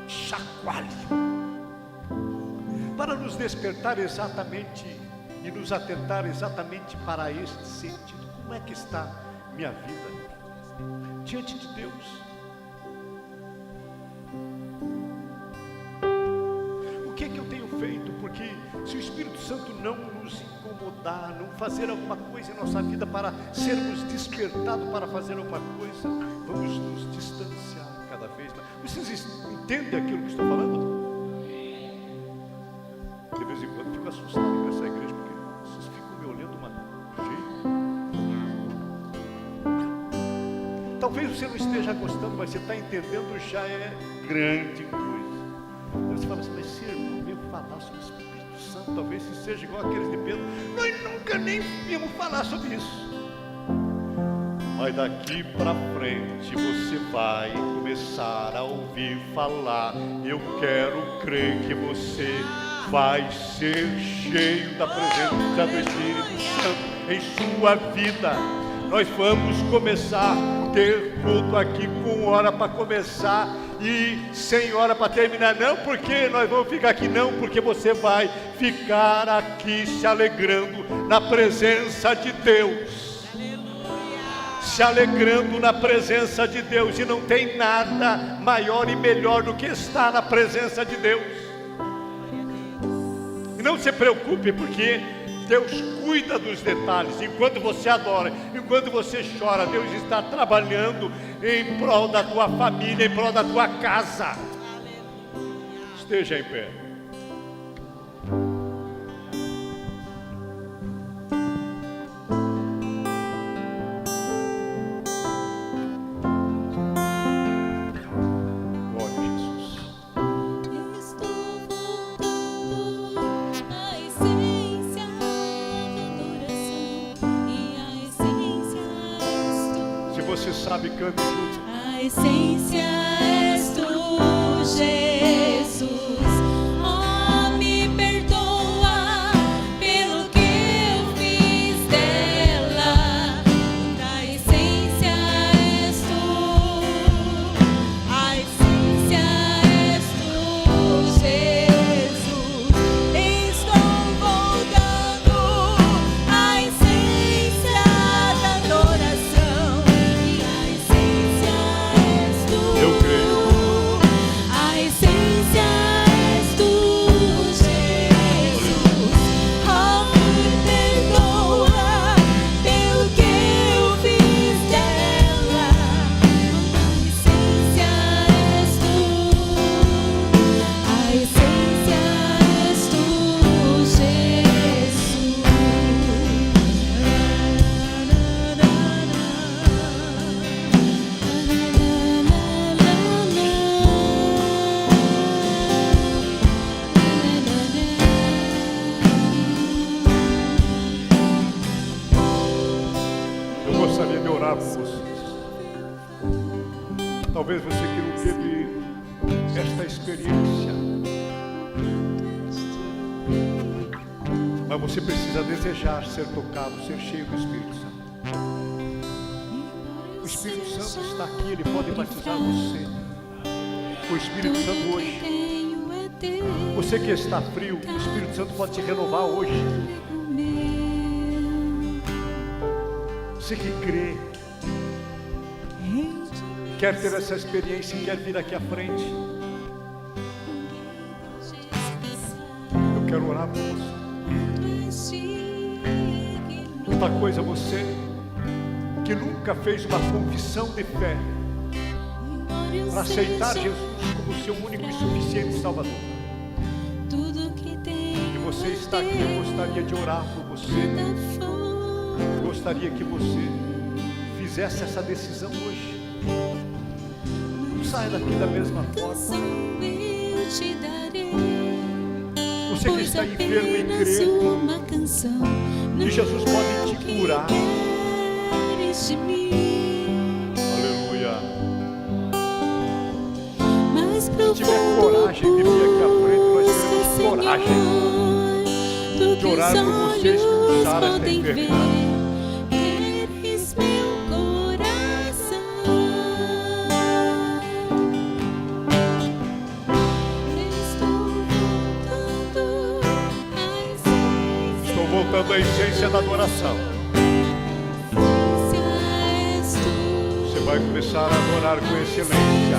chacoalhe, para nos despertar exatamente e nos atentar exatamente para este sentido. Como é que está minha vida diante de Deus? O que é que eu tenho feito? Porque se o Espírito Santo não nos incomodar, não fazer alguma coisa em nossa vida para sermos despertados para fazer alguma coisa, vamos nos distanciar cada vez mais. Vocês entendem aquilo que estou falando? De vez em quando eu fico assustado com essa igreja, porque vocês ficam me olhando de um jeito. Talvez você não esteja gostando, mas você está entendendo, já é grande coisa. Você fala assim, mas se eu venho falar sobre o Espírito Santo, talvez se seja igual aqueles de Pedro, nós nunca nem vimos falar sobre isso. Mas daqui para frente você vai começar a ouvir falar. Eu quero crer que você vai ser cheio da presença do Espírito Santo em sua vida. Nós vamos começar a ter culto aqui com hora para começar e sem hora para terminar. Não porque nós vamos ficar aqui, não, porque você vai ficar aqui se alegrando na presença de Deus. Se alegrando na presença de Deus. E não tem nada maior e melhor do que estar na presença de Deus. E não se preocupe, porque Deus cuida dos detalhes. Enquanto você adora, enquanto você chora, Deus está trabalhando em prol da tua família, em prol da tua casa. Esteja em pé. Você sabe, cante junto. A essência és tu, Jesus. Oh, me perdoa pelo que eu fiz dela. A essência és tu. A essência és tu, Jesus. Estou voltando à essência da adoração. Eu creio. A essência és tu, Jesus. Oh, me perdoa pelo que eu fiz dela. A essência és tu. A essência és tu, Eu gostaria de orar por vocês. Talvez você que não teve esta experiência, mas você precisa desejar ser tocado, ser cheio do Espírito Santo. O Espírito Santo está aqui, Ele pode batizar você com o Espírito Santo hoje. Você que está frio, o Espírito Santo pode te renovar hoje. Você que crê, quer ter essa experiência e quer vir aqui à frente, eu quero orar por você. Outra coisa, você que nunca fez uma confissão de fé para aceitar Jesus como seu único e suficiente Salvador, e você está aqui, eu gostaria de orar por você. Eu gostaria que você fizesse essa decisão hoje. Não saia daqui da mesma forma. Você que está enfermo e crê que Jesus pode te curar. Aleluia. Se tiver coragem de vir aqui à frente, nós temos coragem de orar por você e expulsar esta enfermidade. essência da adoração. Você vai começar a adorar com excelência.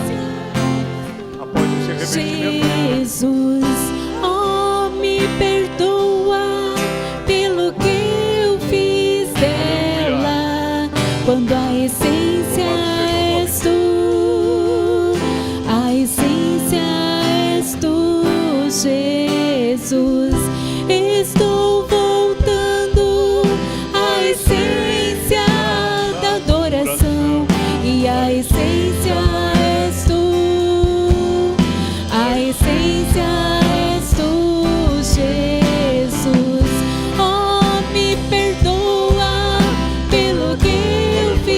Após esse revestimento, Jesus, oh, me perdoa pelo que eu fiz dela, quando a essência és tu, a essência és tu, Jesus. Estou voltando à essência da adoração, e a essência és tu, a essência és tu, Jesus. Oh, me perdoa pelo que eu fiz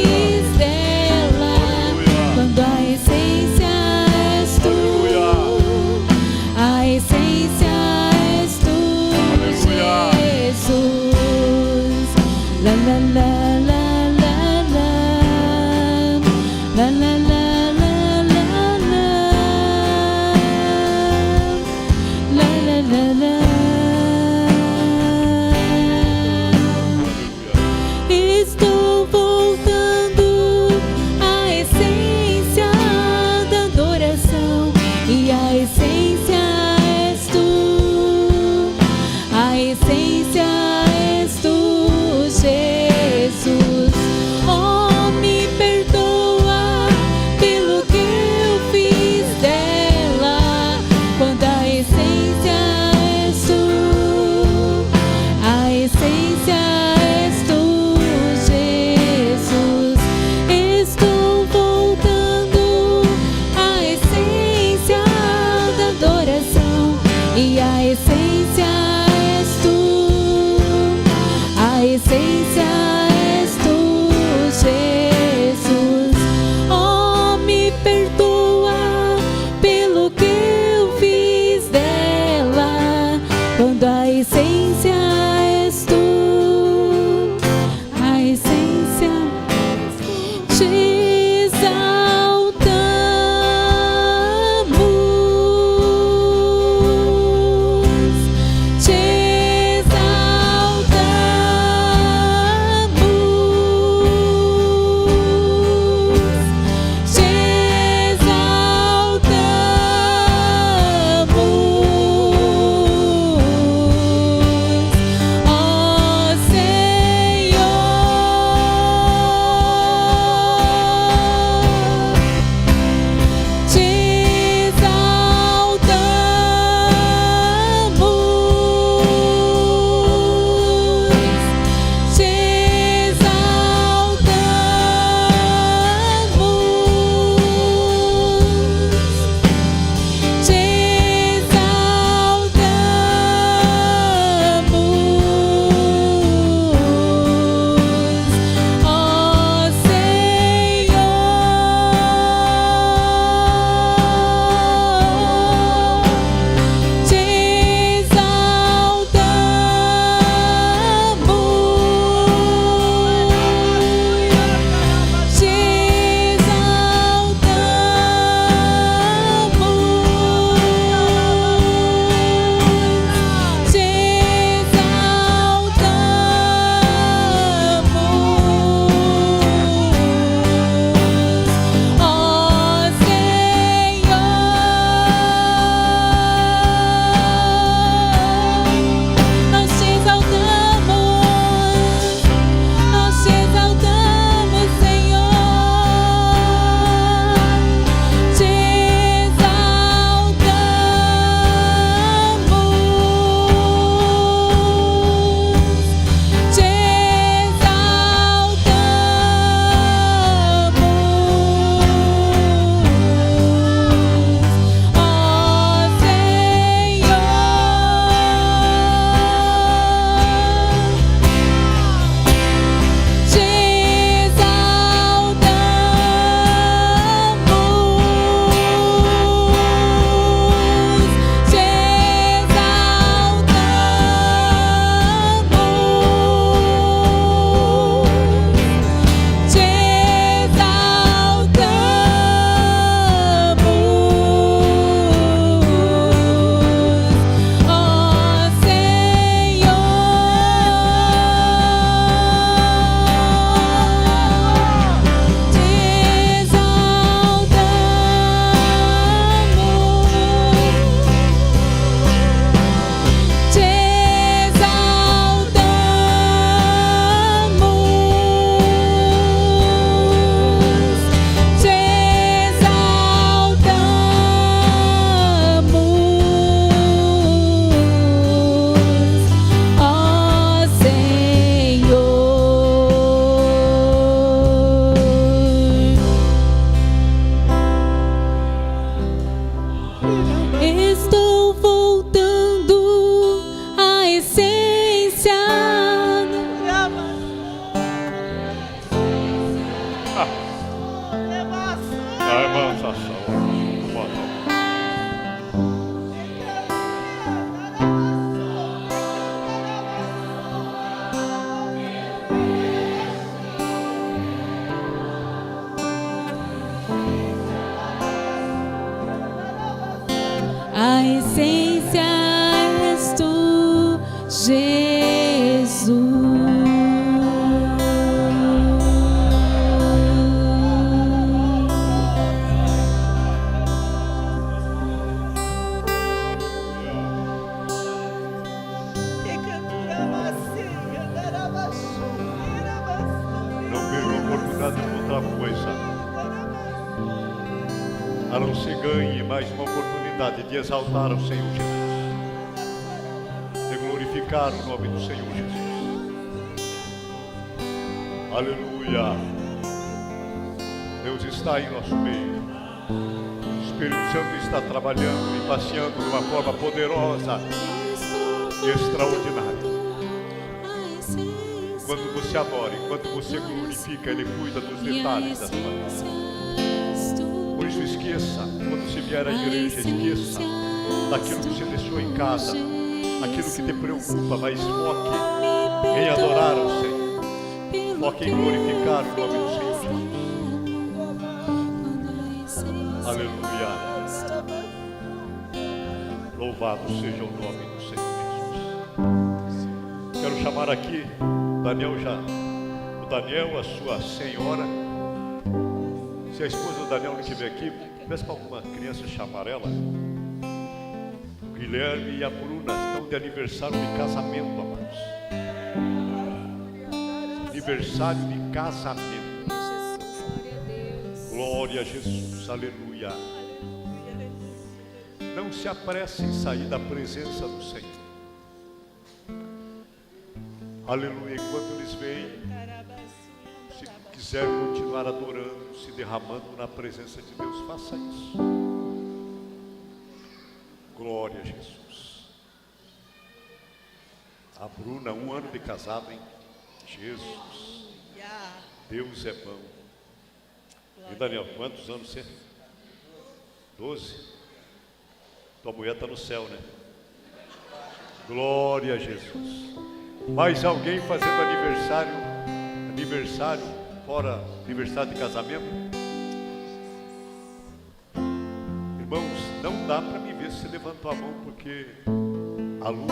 faça a obra. A essência és tu, Jesus. Não perca a oportunidade de outra coisa, a não se ganhe mais uma oportunidade de exaltar o Senhor Jesus, de glorificar o nome do Senhor Jesus. Aleluia. Deus está em nosso meio. O Espírito Santo está trabalhando e passeando de uma forma poderosa e extraordinária. Enquanto você adora, enquanto você glorifica, Ele cuida dos detalhes da sua vida. Por isso esqueça, quando você vier à igreja, esqueça daquilo que você deixou em casa, aquilo que te preocupa, mas foque em adorar ao Senhor, foque em glorificar o nome do Senhor Jesus. Aleluia. Louvado seja o nome do Senhor Jesus. Quero chamar aqui o Daniel, a sua senhora. Se a esposa do Daniel não estiver aqui, peça para alguma criança chamar ela. O Guilherme e a Bruna estão de aniversário de casamento, amados. Aniversário de casamento. Glória a Jesus, aleluia. Não se apresse em sair da presença do Senhor. Aleluia, enquanto eles vêm, se quiser continuar adorando, se derramando na presença de Deus, faça isso. Glória a Jesus. A Bruna, 1 ano de casado, hein? Jesus. Deus é bom. E Daniel, quantos anos você? 12? Tua mulher está no céu, né? Glória a Jesus. Mais alguém fazendo aniversário, fora aniversário de casamento? Irmãos, não dá para me ver se você levantou a mão, porque a luz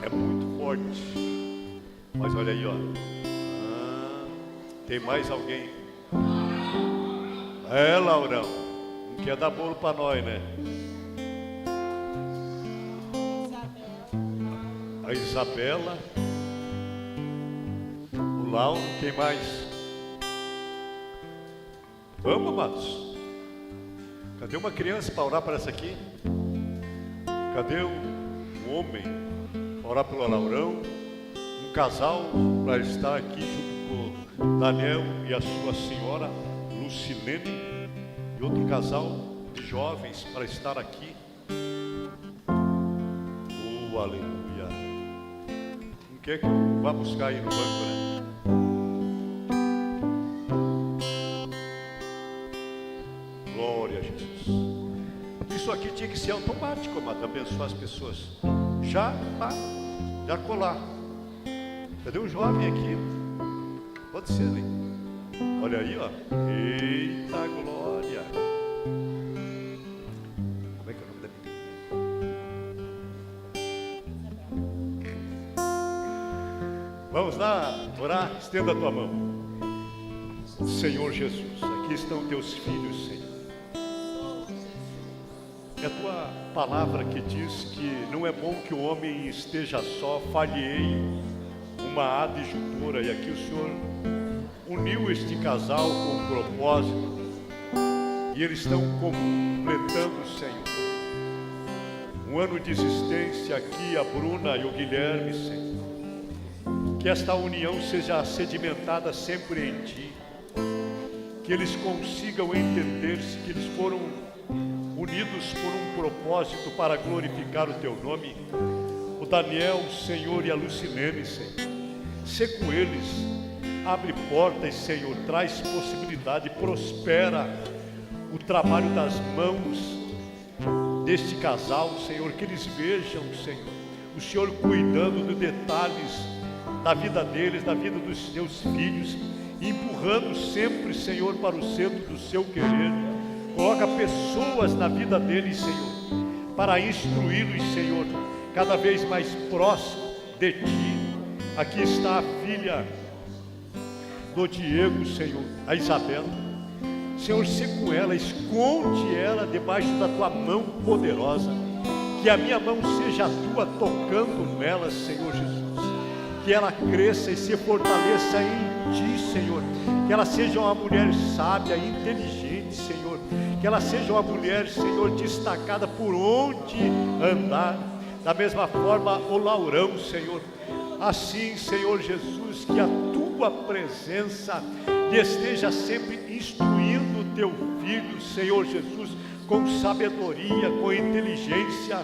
é muito forte. Mas olha aí, ó. Tem mais alguém? É, Laurão, não quer dar bolo para nós, né? A Isabela, o Lauro, quem mais? Vamos, amados. Cadê uma criança para orar para essa aqui? Cadê um homem para orar pelo Laurão? Um casal para estar aqui junto com o Daniel e a sua senhora Lucilene, e outro casal de jovens para estar aqui. Oh, aleluia. Quer que eu vá buscar aí no banco, né? Glória a Jesus. Isso aqui tinha que ser automático, amado, abençoar as pessoas. Já colar. Cadê o jovem aqui? Pode ser, né? Olha aí, ó. Eita glória. Como é que é o nome da menina? Vamos lá, orar, estenda a tua mão. Senhor Jesus, aqui estão teus filhos, Senhor. É a tua palavra que diz que não é bom que o homem esteja só, falhei uma adjutora, e aqui o Senhor uniu este casal com um propósito, e eles estão completando, Senhor, um ano de existência aqui, a Bruna e o Guilherme, Senhor. Que esta união seja sedimentada sempre em Ti, que eles consigam entender-se que eles foram unidos por um propósito para glorificar o Teu nome. O Daniel, o Senhor, e a Lucilene, Senhor, sê com eles, abre portas, Senhor, traz possibilidade, prospera o trabalho das mãos deste casal, Senhor, que eles vejam, Senhor, o Senhor cuidando de detalhes da vida deles, da vida dos seus filhos, empurrando sempre, Senhor, para o centro do seu querer. Coloca pessoas na vida deles, Senhor, para instruí-los, Senhor, cada vez mais próximo de Ti. Aqui está a filha do Diego, Senhor, a Isabela. Senhor, se com ela, esconde ela debaixo da Tua mão poderosa, que a minha mão seja a Tua tocando nela, Senhor Jesus, que ela cresça e se fortaleça em Ti, Senhor, que ela seja uma mulher sábia e inteligente, Senhor, que ela seja uma mulher, Senhor, destacada por onde andar. Da mesma forma o Laurão, Senhor, assim, Senhor Jesus, que a Tua presença esteja sempre instruindo o Teu Filho, Senhor Jesus, com sabedoria, com inteligência,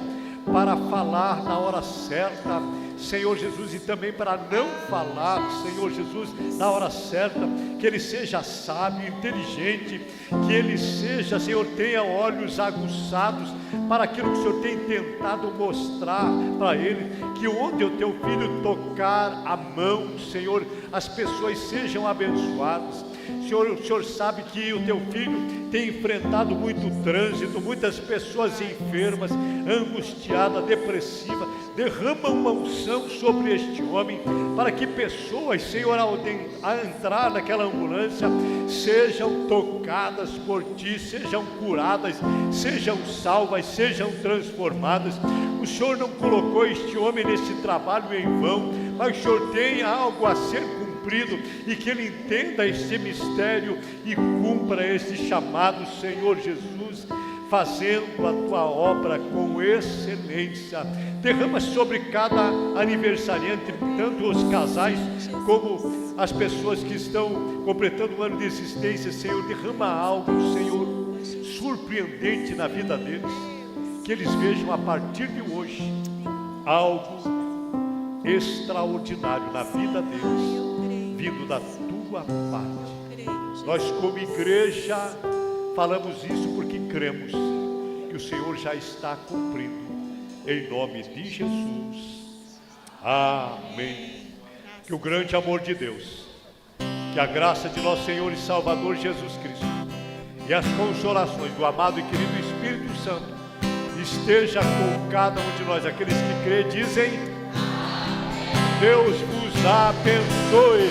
para falar na hora certa, Senhor Jesus, e também para não falar, Senhor Jesus, na hora certa. Que ele seja sábio, inteligente, que ele seja, Senhor, tenha olhos aguçados para aquilo que o Senhor tem tentado mostrar para ele, que onde o Teu Filho tocar a mão, Senhor, as pessoas sejam abençoadas. Senhor, o Senhor sabe que o Teu Filho tem enfrentado muito trânsito, muitas pessoas enfermas, angustiadas, depressivas. Derrama uma unção sobre este homem, para que pessoas, Senhor, ao entrar naquela ambulância, sejam tocadas por Ti, sejam curadas, sejam salvas, sejam transformadas. O Senhor não colocou este homem nesse trabalho em vão, mas o Senhor tem algo a ser cumprido, e que ele entenda este mistério e cumpra este chamado, Senhor Jesus, fazendo a Tua obra com excelência. Derrama sobre cada aniversariante, tanto os casais como as pessoas que estão completando um ano de existência, Senhor. Derrama algo, Senhor, surpreendente na vida deles, que eles vejam a partir de hoje algo extraordinário na vida deles, vindo da Tua parte. Nós, como igreja, falamos isso porque cremos que o Senhor já está cumprindo, em nome de Jesus. Amém. Que o grande amor de Deus, que a graça de nosso Senhor e Salvador Jesus Cristo e as consolações do amado e querido Espírito Santo esteja com cada um de nós. Aqueles que crê dizem amém. Deus vos abençoe.